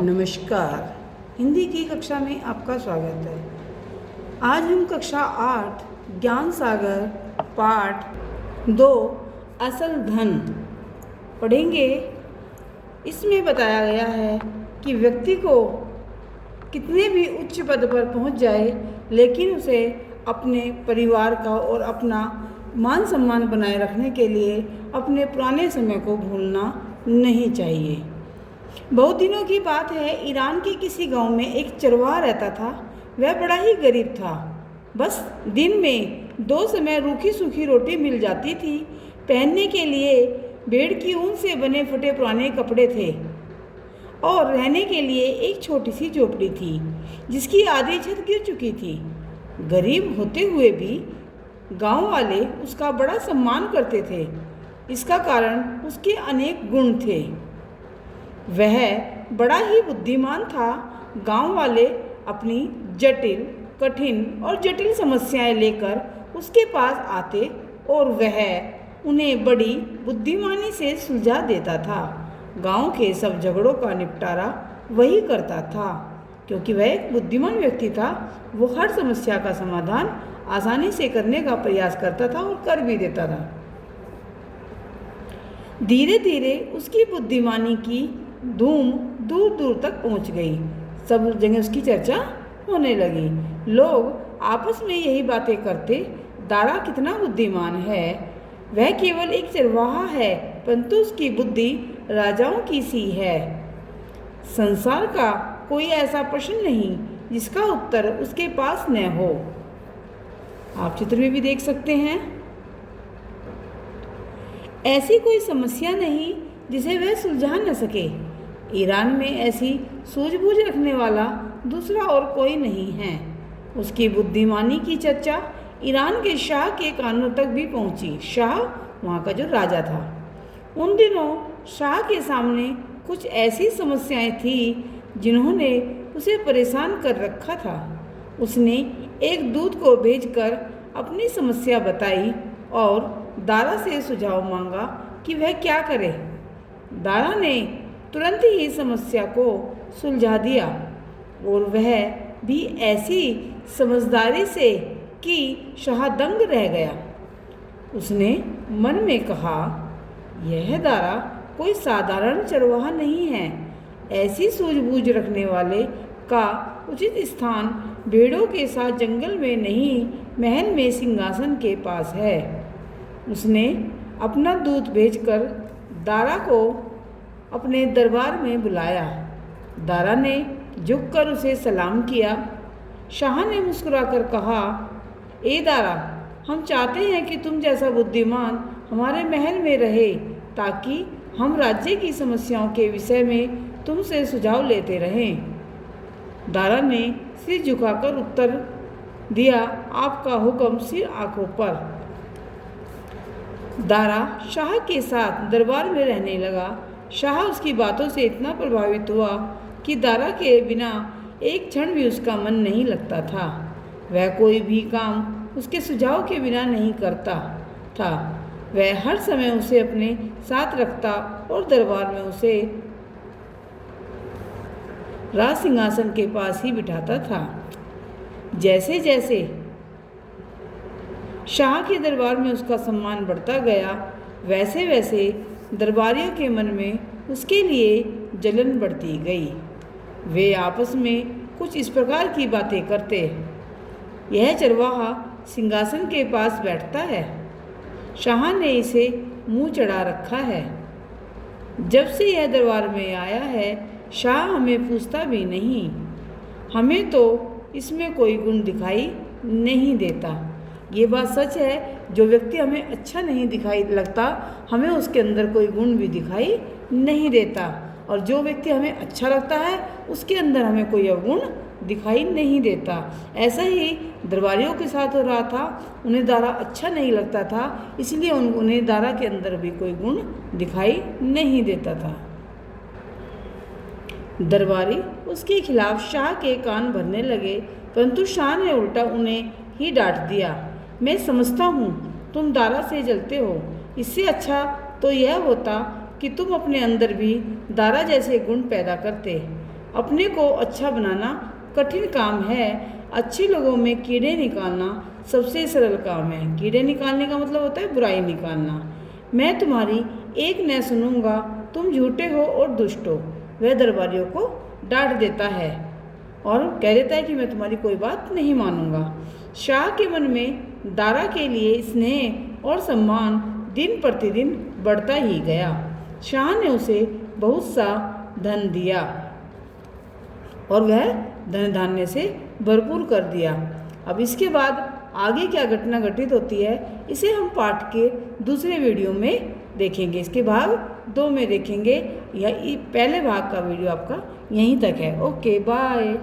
नमस्कार। हिंदी की कक्षा में आपका स्वागत है। आज हम कक्षा 8 ज्ञान सागर पाठ 2 असल धन पढ़ेंगे। इसमें बताया गया है कि व्यक्ति को कितने भी उच्च पद पर पहुंच जाए, लेकिन उसे अपने परिवार का और अपना मान सम्मान बनाए रखने के लिए अपने पुराने समय को भूलना नहीं चाहिए। बहुत दिनों की बात है, ईरान के किसी गांव में एक चरवाहा रहता था। वह बड़ा ही गरीब था। बस दिन में 2 समय रूखी सूखी रोटी मिल जाती थी। पहनने के लिए भेड़ की ऊन से बने फटे पुराने कपड़े थे और रहने के लिए एक छोटी सी झोपड़ी थी जिसकी आधी छत गिर चुकी थी। गरीब होते हुए भी गांव वाले उसका बड़ा सम्मान करते थे। इसका कारण उसके अनेक गुण थे। वह बड़ा ही बुद्धिमान था। गांव वाले अपनी जटिल, कठिन और जटिल समस्याएं लेकर उसके पास आते और वह उन्हें बड़ी बुद्धिमानी से सुलझा देता था। गांव के सब झगड़ों का निपटारा वही करता था। क्योंकि वह एक बुद्धिमान व्यक्ति था, वो हर समस्या का समाधान आसानी से करने का प्रयास करता था और कर भी देता था। धीरे धीरे उसकी बुद्धिमानी की धूम दूर दूर तक पहुंच गई। सब जगह उसकी चर्चा होने लगी। लोग आपस में यही बातें करते, दारा कितना बुद्धिमान है। वह केवल एक चरवाहा है, परंतु उसकी बुद्धि राजाओं की सी है। संसार का कोई ऐसा प्रश्न नहीं जिसका उत्तर उसके पास न हो। आप चित्र में भी देख सकते हैं। ऐसी कोई समस्या नहीं जिसे वह सुलझा न सके। ईरान में ऐसी सूझबूझ रखने वाला दूसरा और कोई नहीं है। उसकी बुद्धिमानी की चर्चा ईरान के शाह के कानों तक भी पहुंची। शाह वहाँ का जो राजा था। उन दिनों शाह के सामने कुछ ऐसी समस्याएं थी जिन्होंने उसे परेशान कर रखा था। उसने एक दूत को भेजकर अपनी समस्या बताई और दारा से सुझाव मांगा कि वह क्या करे। दारा ने तुरंत ही समस्या को सुलझा दिया और वह भी ऐसी समझदारी से कि शाह दंग रह गया। उसने मन में कहा, यह दारा कोई साधारण चरवाहा नहीं है। ऐसी सूझबूझ रखने वाले का उचित स्थान भेड़ों के साथ जंगल में नहीं, महल में सिंहासन के पास है। उसने अपना दूत भेजकर दारा को अपने दरबार में बुलाया। दारा ने झुककर उसे सलाम किया। शाह ने मुस्कुराकर कहा, ए दारा, हम चाहते हैं कि तुम जैसा बुद्धिमान हमारे महल में रहे ताकि हम राज्य की समस्याओं के विषय में तुमसे सुझाव लेते रहें। दारा ने सिर झुकाकर उत्तर दिया, आपका हुक्म सिर आंखों पर। दारा शाह के साथ दरबार में रहने लगा। शाह उसकी बातों से इतना प्रभावित हुआ कि दारा के बिना एक क्षण भी उसका मन नहीं लगता था। वह कोई भी काम उसके सुझाव के बिना नहीं करता था। वह हर समय उसे अपने साथ रखता और दरबार में उसे राज सिंहासन के पास ही बिठाता था। जैसे जैसे शाह के दरबार में उसका सम्मान बढ़ता गया, वैसे वैसे दरबारियों के मन में उसके लिए जलन बढ़ती गई। वे आपस में कुछ इस प्रकार की बातें करते, यह चरवाहा सिंहासन के पास बैठता है, शाह ने इसे मुंह चढ़ा रखा है। जब से यह दरबार में आया है, शाह हमें पूछता भी नहीं। हमें तो इसमें कोई गुण दिखाई नहीं देता। ये बात सच है, जो व्यक्ति हमें अच्छा नहीं दिखाई लगता, हमें उसके अंदर कोई गुण भी दिखाई नहीं देता, और जो व्यक्ति हमें अच्छा लगता है उसके अंदर हमें कोई अवगुण दिखाई नहीं देता। ऐसा ही दरबारियों के साथ हो रहा था। उन्हें दारा अच्छा नहीं लगता था, इसलिए उन्हें दारा के अंदर भी कोई गुण दिखाई नहीं देता था। दरबारी उसके खिलाफ शाह के कान भरने लगे, परंतु शाह ने उल्टा उन्हें ही डांट दिया। मैं समझता हूँ तुम दारा से जलते हो। इससे अच्छा तो यह होता कि तुम अपने अंदर भी दारा जैसे गुण पैदा करते। अपने को अच्छा बनाना कठिन काम है, अच्छे लोगों में कीड़े निकालना सबसे सरल काम है। कीड़े निकालने का मतलब होता है बुराई निकालना। मैं तुम्हारी एक न सुनूंगा, तुम झूठे हो और दुष्ट हो। वह दरबारियों को डांट देता है और कह देता है कि मैं तुम्हारी कोई बात नहीं मानूंगा। शाह के मन में दारा के लिए स्नेह और सम्मान दिन प्रतिदिन बढ़ता ही गया। शाह ने उसे बहुत सा धन दिया और वह धन धान्य से भरपूर कर दिया। अब इसके बाद आगे क्या घटना घटित होती है, इसे हम पाठ के दूसरे वीडियो में देखेंगे। इसके भाग 2 में देखेंगे। यह पहले भाग का वीडियो आपका यहीं तक है। Okay bye.